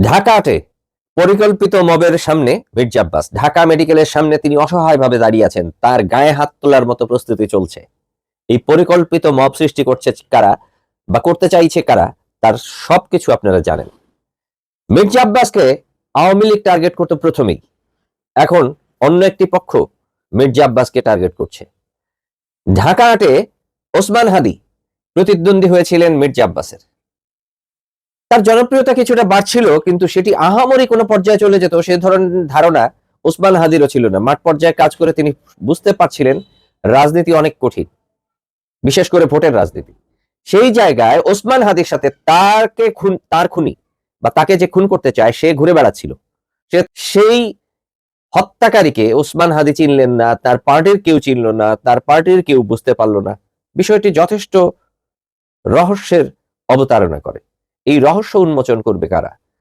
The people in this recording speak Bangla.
ঢাকাতে পরিকল্পিত মবের সামনে মির্জা আব্বাস, ঢাকা মেডিকেলের সামনে তিনি অসহায়ভাবে দাঁড়িয়ে আছেন, তার গায়ে হাত তোলার মতো প্রস্তুতি চলছে। এই পরিকল্পিত মব সৃষ্টি করছে কারা বা করতে চাইছে কারা, তার সবকিছু আপনারা জানেন। মির্জা আব্বাসকে আওয়ামী লীগ টার্গেট করতে প্রথমেই, এখন অন্য একটি পক্ষ মির্জা আব্বাসকে টার্গেট করছে। ঢাকাতে ওসমান হাদি প্রতিদ্বন্দ্বী হয়েছিলেন মির্জা আব্বাসের, তার জনপ্রিয়তা কিছুটা বাড়ছিল, কিন্তু সেটি আহামরি কোনো পর্যায়ে চলে যেত সে ধরনের ধারণা ওসমান হাদিরও ছিল না। মাঠ পর্যায়ে কাজ করে তিনি বুঝতে পারছিলেন রাজনীতি অনেক কঠিন, বিশেষ করে ভোটের রাজনীতি। সেই জায়গায় ওসমান হাদির সাথে তার খুনি বা তাকে যে খুন করতে চায় সে ঘুরে বেড়াচ্ছিল। সেই হত্যাকারীকে ওসমান হাদি চিনলেন না, তার পার্টির কেউ চিনল না, তার পার্টির কেউ বুঝতে পারল না। বিষয়টি যথেষ্ট রহস্যের অবতারণা করে। এই রহস্য উন্মোচন করবে কারা?